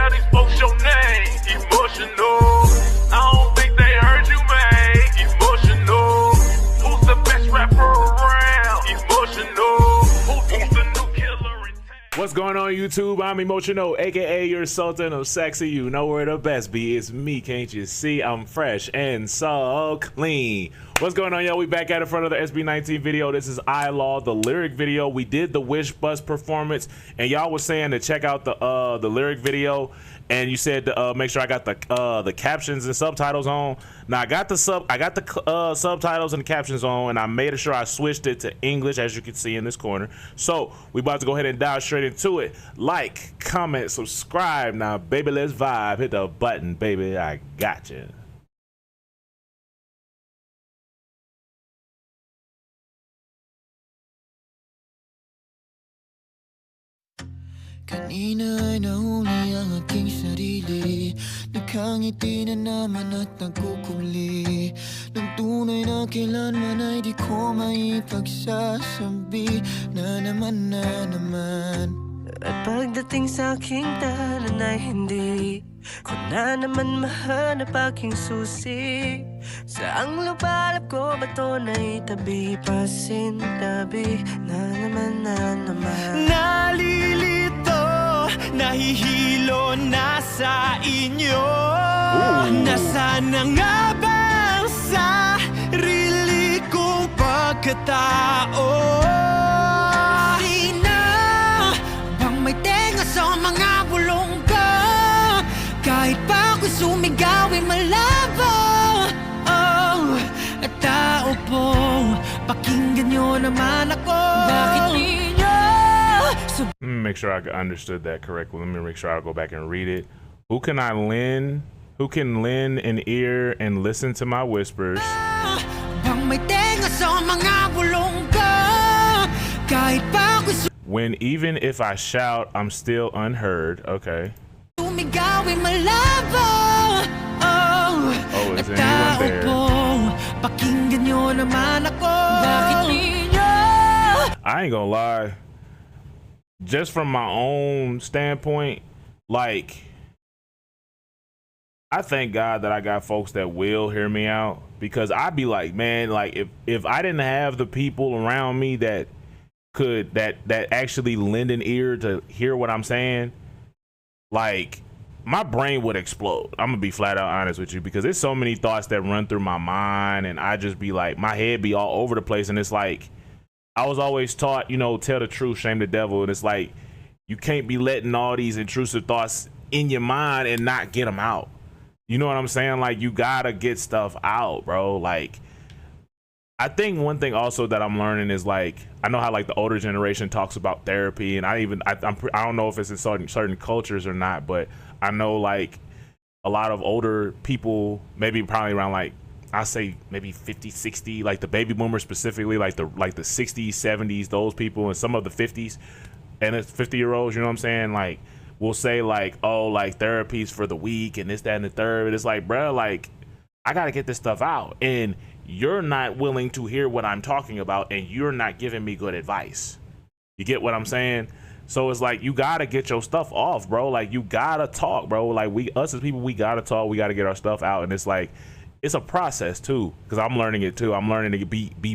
tell these folks your name. Emotional. I don't think they heard you, man. Emotional. Who's the best rapper around? Emotional. Who's the new killer in town? What's going on, YouTube? I'm Emotional, aka your sultan of sexy. You know where the best be. It's me, can't you see? I'm fresh and so clean. What's going on, y'all? We back at it for another SB19 video. This is ILAW, the lyric video. We did the Wish Bus performance, and y'all was saying to check out the lyric video, and you said to make sure I got the captions and subtitles on. Now I got the subtitles and the captions on, and I made sure I switched it to English, as you can see in this corner. So we about to go ahead and dive straight into it. Like, comment, subscribe. Now, baby, let's vibe. Hit the button, baby. I got you. Kanina ay nahuli ang aking sarili. Nakangiti na naman at nagkukumli. Nang tunay na kailanman ay di ko maipagsasabi. Na naman. At pagdating sa aking tahanan ay hindi ko na naman mahanap aking susi. Saang lubalap ko ba ito na itabi? Pasintabi na naman. Nalilito, nahihilo na sa inyo. Nasaan na nga bang sarili kong pagkatao? Di na bang may tenga sa mga bulong ko? Kahit pa ako sumigaw ay malabo. Oh, at tao po, pakinggan nyo naman ako. Bakit di nyo? Make sure I understood that correctly. Let me make sure I go back and read it. Who can lend an ear and listen to my whispers? When even if I shout, I'm still unheard. Okay. Oh, is anyone there? I ain't gonna lie. Just from my own standpoint, like, I thank God that I got folks that will hear me out, because I'd be like, man, like if I didn't have the people around me that could that actually lend an ear to hear what I'm saying, like, my brain would explode. I'm gonna be flat out honest with you, because there's so many thoughts that run through my mind, and I just be like, my head be all over the place. And it's like, I was always taught, you know, tell the truth, shame the devil. And it's like, you can't be letting all these intrusive thoughts in your mind and not get them out. You know what I'm saying? Like, you gotta get stuff out, bro. Like, I think one thing also that I'm learning is, like, I know how, like, the older generation talks about therapy, and I don't know if it's in certain cultures or not, but I know, like, a lot of older people, maybe probably around, like, I say maybe 50, 60, like the baby boomers specifically, like the 60s, 70s, those people, and some of the 50s and it's 50-year-olds, you know what I'm saying? Like, we'll say, like, oh, like, therapy's for the weak and this, that, and the third. And it's like, bro, like, I gotta get this stuff out, and you're not willing to hear what I'm talking about, and you're not giving me good advice. You get what I'm saying? So it's like, you gotta get your stuff off, bro. Like, you gotta talk, bro. Like, us as people, we gotta talk. We gotta get our stuff out. And it's like, it's a process too, because I'm learning it too. I'm learning to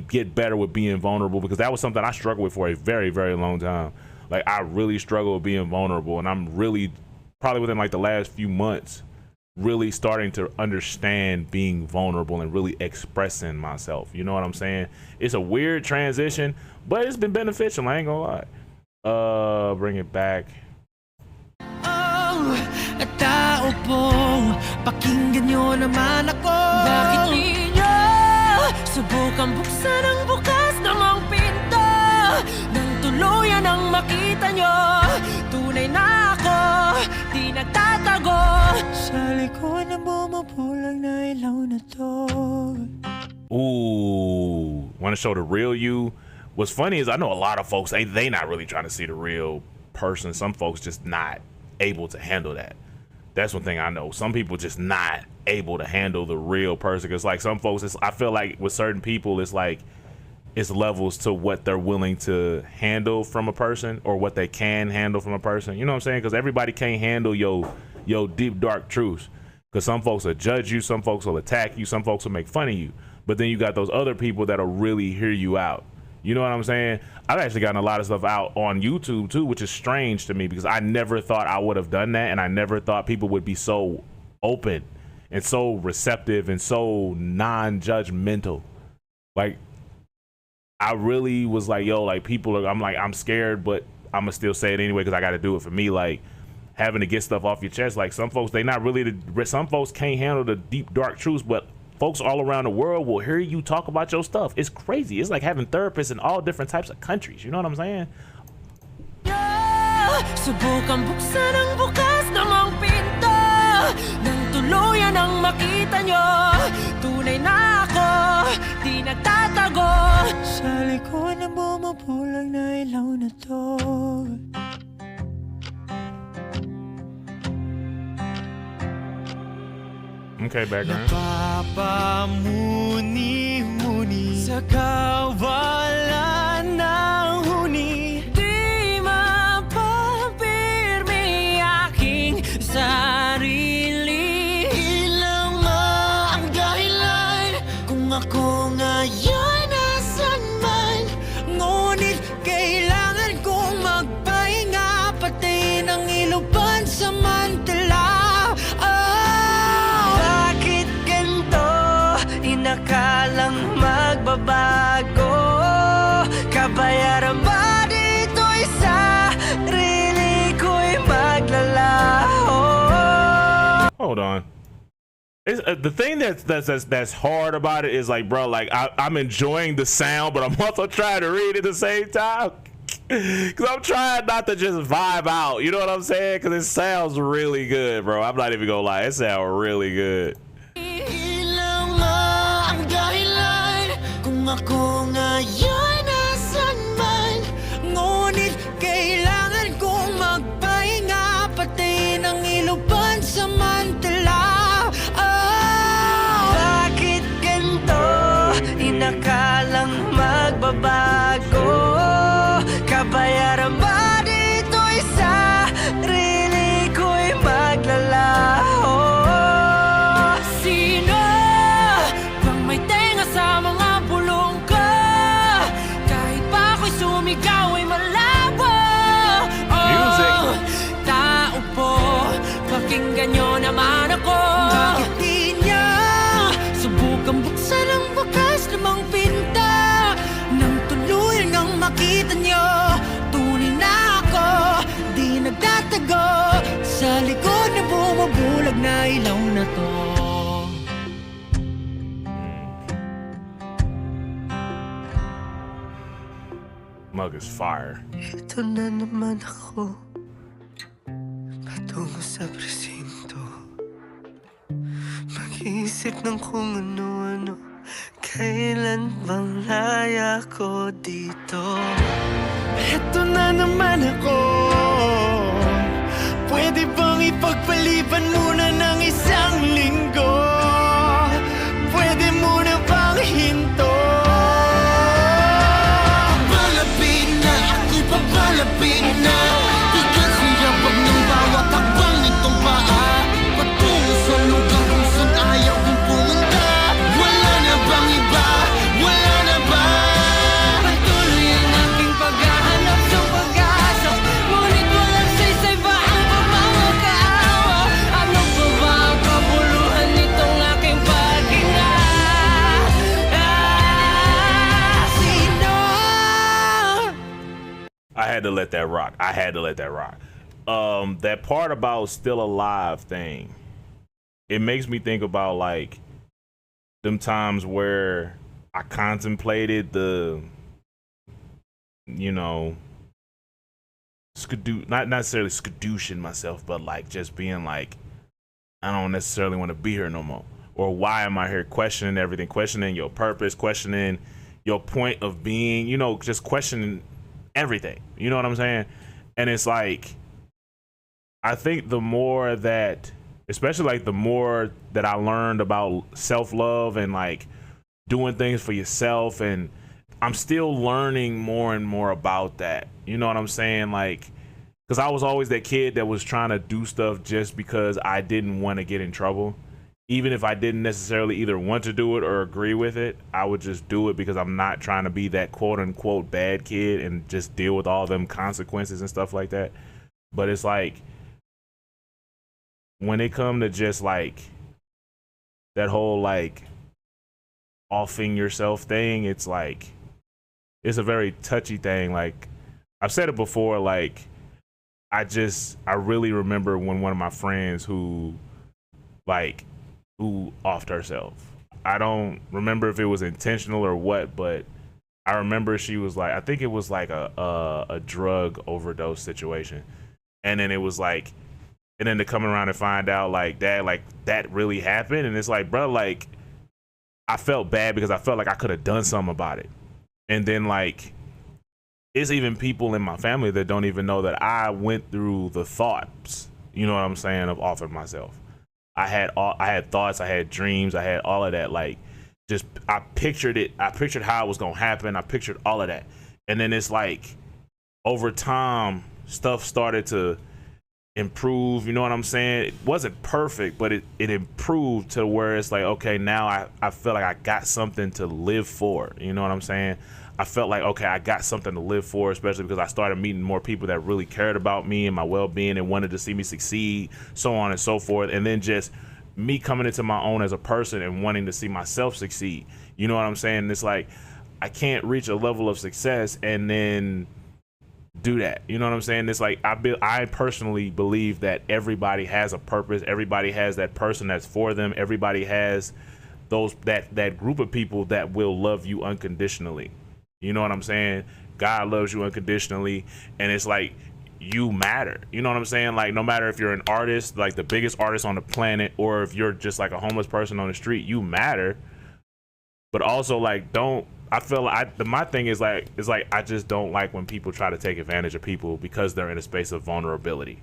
get better with being vulnerable, because that was something I struggled with for a very, very long time. Like, I really struggle with being vulnerable, and I'm really, probably within like the last few months, really starting to understand being vulnerable and really expressing myself. You know what I'm saying? It's a weird transition, but it's been beneficial. I ain't gonna lie. Bring it back. Tao po, pakinggan nyo naman ako. Bakit di nyo subukan buksan ang bukas namang pinto, nang tuluyan ang makita nyo? Tunay na ako, di nagtatago sa likod ng bumubulang na ilaw na to. Ooh, want to show the real you? What's funny is I know a lot of folks, they not really trying to see the real person. Some folks just not able to handle that. That's one thing I know. Some people just not able to handle the real person. Cause like some folks, I feel like with certain people, it's like, it's levels to what they're willing to handle from a person, or what they can handle from a person. You know what I'm saying? Cause everybody can't handle your your deep dark truths. Because some folks will judge you, some folks will attack you, some folks will make fun of you. But then you got those other people that'll really hear you out. You know what I'm saying? I've actually gotten a lot of stuff out on YouTube too, which is strange to me because I never thought I would have done that, and I never thought people would be so open and so receptive and so non-judgmental. Like, I really was like, yo, like people are, I'm scared, but I'm gonna still say it anyway because I got to do it for me. Like, having to get stuff off your chest. Like, some folks, some folks can't handle the deep dark truths, but folks all around the world will hear you talk about your stuff. It's crazy. It's like having therapists in all different types of countries. You know what I'm saying? Subukan buksan ang bukas namang pinto nang tuluyan ang makita nyo. Tunay na ako, di nagtatago. Sa likod ng bumubulag na ilaw na to. Okay, background. Napapamuni-muni sa kawalan ng huni. Di mapapirmi aking sarili. Ilang ang dahilan kung ako ngayon nasan man. Ngunit kailangan kong magpahinga, pati ng ilupan sa mantala. Inakalang magbabago, kabayaran ba dito'y sarili ko'y maglalaho? Hold on. The thing that's hard about it is like, bro, like I'm enjoying the sound, but I'm also trying to read at the same time. Cause I'm trying not to just vibe out. You know what I'm saying? Cause it sounds really good, bro. I'm not even gonna lie. It sounds really good. Ako ngayon nasan man. Ngunit kailangan kong magpahinga, pati ng ilupan sa mantala. Bakit ganito? Inakalang magbabago, kabayaran ba dito'y sarili ko'y maglalaho? Sino bang may tenga sa mga ikaw ay malabo? Music. Tao po, pakinggan nyo naman ako. Bakit di niya Subukan buksan ang bakas namang pinta nang tuluyan ang makita nyo. Tunay na ako, di nagtatago. Sa likod na bumubulag na ilaw na to. Mug is fire. Ito na naman ako, patungo sa presinto. Mag-iisip ng kung ano-ano. Kailan bang laya ko dito? Ito na naman ako. Pwede bang ipagpaliban muna ng isang linggo? Pwede muna bang hinto? Papalapit na, bigat siya pag ng bawat takbang nitong paa. Patungo sa lugar kung saan ayaw kong pumunta. Wala na bang iba? Wala na ba? Patuloy ang aking paghahanap sa pag-asa, ngunit walang saysay ba ang pamangakaawa? Ano pa ba ang kabuluhan nitong aking paghinga? Sino? I had to let that rock. I had to let that rock. That part about still alive thing, it makes me think about like them times where I contemplated the, you know, not necessarily skadooshing myself, but like just being like, I don't necessarily want to be here no more. Or why am I here? Questioning everything, questioning your purpose, questioning your point of being, you know, just questioning everything. You know what I'm saying? And it's like, I think the more that, especially like the more that I learned about self-love and like doing things for yourself, and I'm still learning more and more about that. You know what I'm saying? Like, because I was always that kid that was trying to do stuff just because I didn't want to get in trouble. Even if I didn't necessarily either want to do it or agree with it, I would just do it because I'm not trying to be that quote unquote bad kid and just deal with all them consequences and stuff like that. But it's like, when it come to just like that whole like offing yourself thing, it's like, it's a very touchy thing. Like, I've said it before, like, I really remember when one of my friends who offed herself. I don't remember if it was intentional or what, but I remember she was like, I think it was like a drug overdose situation. And then it was like, and then to come around and find out like that really happened. And it's like, bro, like, I felt bad because I felt like I could have done something about it. And then like, it's even people in my family that don't even know that I went through the thoughts, you know what I'm saying, of offing myself. I had thoughts, I had dreams, I had all of that. Like, just, I pictured it. I pictured how it was gonna happen. I pictured all of that. And then it's like, over time, stuff started to improve, you know what I'm saying? It wasn't perfect, but it improved to where it's like, okay, now I feel like I got something to live for, you know what I'm saying? I felt like, okay, I got something to live for, especially because I started meeting more people that really cared about me and my well-being and wanted to see me succeed, so on and so forth. And then just me coming into my own as a person and wanting to see myself succeed, you know what I'm saying? It's like, I can't reach a level of success and then do that, you know what I'm saying? It's like, I personally believe that everybody has a purpose, everybody has that person that's for them, everybody has that group of people that will love you unconditionally, you know what I'm saying? God loves you unconditionally, and it's like, you matter, you know what I'm saying? Like, no matter if you're an artist, like the biggest artist on the planet, or if you're just like a homeless person on the street, you matter. But also, like, I feel like my thing is like, I just don't like when people try to take advantage of people because they're in a space of vulnerability.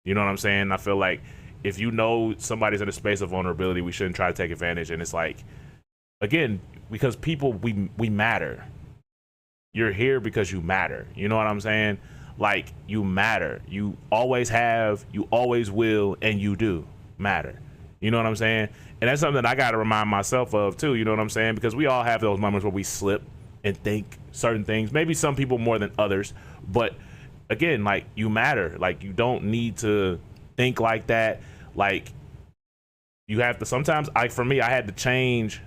You know what I'm saying? I feel like if you know somebody's in a space of vulnerability, we shouldn't try to take advantage. And it's like, again, because people, we matter. You're here because you matter. You know what I'm saying? Like, you matter. You always have, you always will, and you do matter. You know what I'm saying? And that's something that I got to remind myself of too, you know what I'm saying? Because we all have those moments where we slip and think certain things, maybe some people more than others, but again, like, you matter. Like, you don't need to think like that. Like, you have to, sometimes, for me, I had to change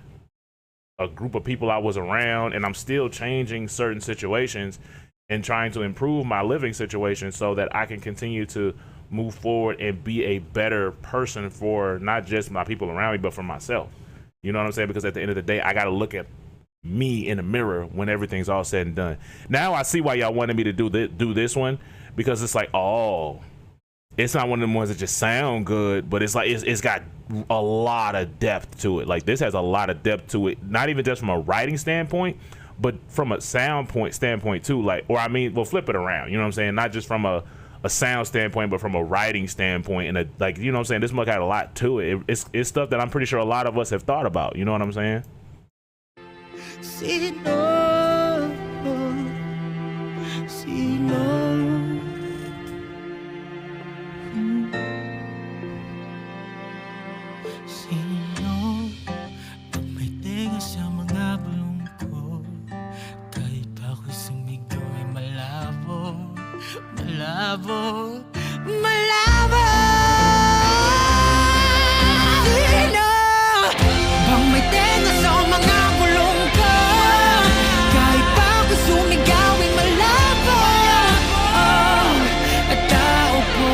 a group of people I was around, and I'm still changing certain situations and trying to improve my living situation so that I can continue to move forward and be a better person for not just my people around me, but for myself. You know what I'm saying? Because at the end of the day, I got to look at me in the mirror when everything's all said and done. Now I see why y'all wanted me to do this one, because it's like, oh, it's not one of them ones that just sound good, but it's like, it's got a lot of depth to it. Like, this has a lot of depth to it, not even just from a writing standpoint, but from a sound standpoint too. Like, or I mean, we'll flip it around, you know what I'm saying? Not just from a sound standpoint, but from a writing standpoint, and like, you know what I'm saying, this book had a lot to it. It's stuff that I'm pretty sure a lot of us have thought about, you know what I'm saying? Malabo, malabo. Sino bang may tenga sa mga bulong ko? Kahit pa ako sumigawing malabo, at tao po,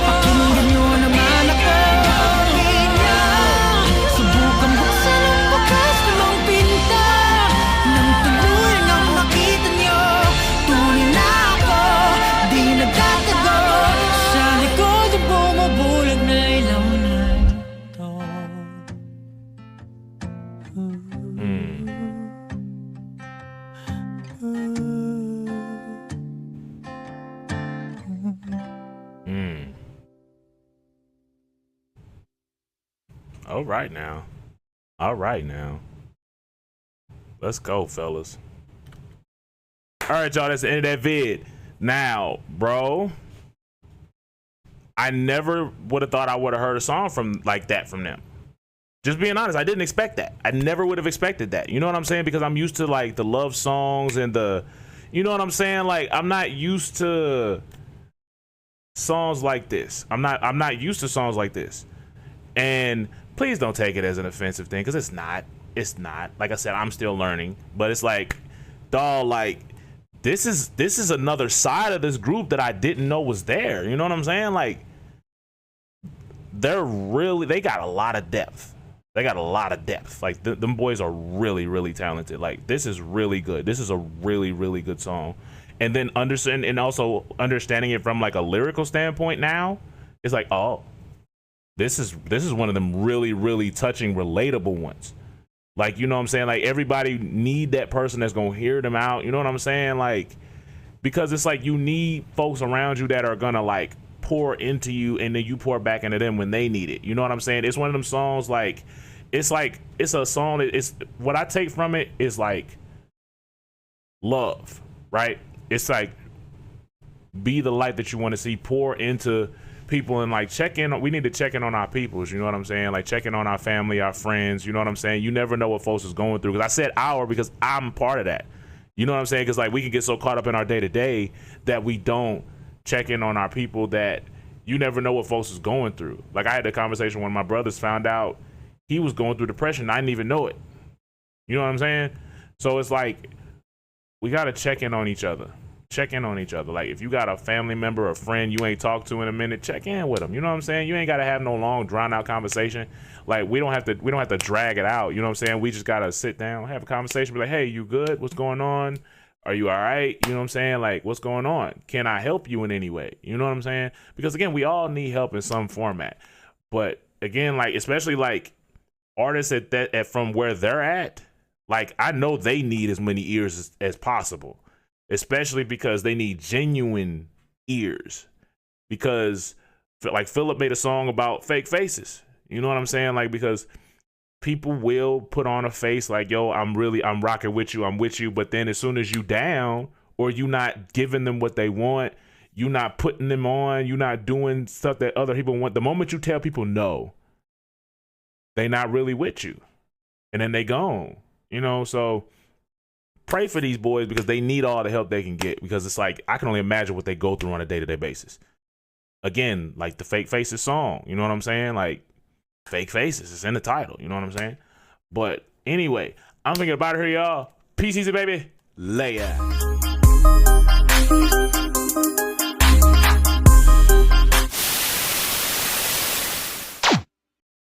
pakinggan nyo naman ako. Subukan buksan ang bukas namang pinta, nang tuluyan ang makita nyo. Tunay na ako, di nagtatago, sa likod ang bumubulag na ilaw na ito. All right now, let's go, fellas. All right, y'all, that's the end of that vid. Now, bro, I never would have thought I would have heard a song like that from them. Just being honest, I didn't expect that. I never would have expected that. You know what I'm saying? Because I'm used to like the love songs and the, you know what I'm saying? Like I'm not used to songs like this. I'm not used to songs like this. And please don't take it as an offensive thing, because it's not. It's not. Like I said, I'm still learning. But it's like, dawg, like this is another side of this group that I didn't know was there. You know what I'm saying? Like they got a lot of depth. They got a lot of depth. Like them boys are really, really talented. Like this is really good. This is a really, really good song. And then understanding it from like a lyrical standpoint now, it's like, oh, this is one of them really, really touching, relatable ones. Like, you know what I'm saying? Like everybody need that person that's gonna hear them out. You know what I'm saying? Like, because it's like you need folks around you that are gonna like pour into you, and then you pour back into them when they need it. You know what I'm saying? It's one of them songs like it's a song that it's what I take from it is like love, right? It's like be the light that you want to see, pour into people, and like we need to check in on our peoples, you know what I'm saying? Like check in on our family, our friends, you know what I'm saying? You never know what folks is going through. Because I said our because I'm part of that. You know what I'm saying? Because like we can get so caught up in our day-to-day that we don't check in on our people, that you never know what folks is going through. Like I had a conversation when my brothers found out he was going through depression. I didn't even know it. You know what I'm saying? So it's like we got to check in on each other. Check in on each other. Like if you got a family member or friend you ain't talked to in a minute, check in with them. You know what I'm saying? You ain't got to have no long drawn out conversation. Like we don't have to drag it out. You know what I'm saying? We just got to sit down, have a conversation, be like, hey, you good? What's going on? Are you all right? You know what I'm saying? Like, what's going on? Can I help you in any way? You know what I'm saying? Because again, we all need help in some format. But again, like especially like artists at from where they're at, like I know they need as many ears as possible, especially because they need genuine ears. Because like Felip made a song about fake faces. You know what I'm saying? Like because people will put on a face like, yo, I'm rocking with you, I'm with you. But then as soon as you down or you not giving them what they want, you not putting them on, you not doing stuff that other people want. The moment you tell people no, they not really with you. And then they gone, you know? So pray for these boys because they need all the help they can get, because it's like, I can only imagine what they go through on a day-to-day basis. Again, like the Fake Faces song, you know what I'm saying? Like, fake faces, it's in the title, you know what I'm saying? But anyway, I'm thinking about it here, y'all. Peace easy, baby. Later.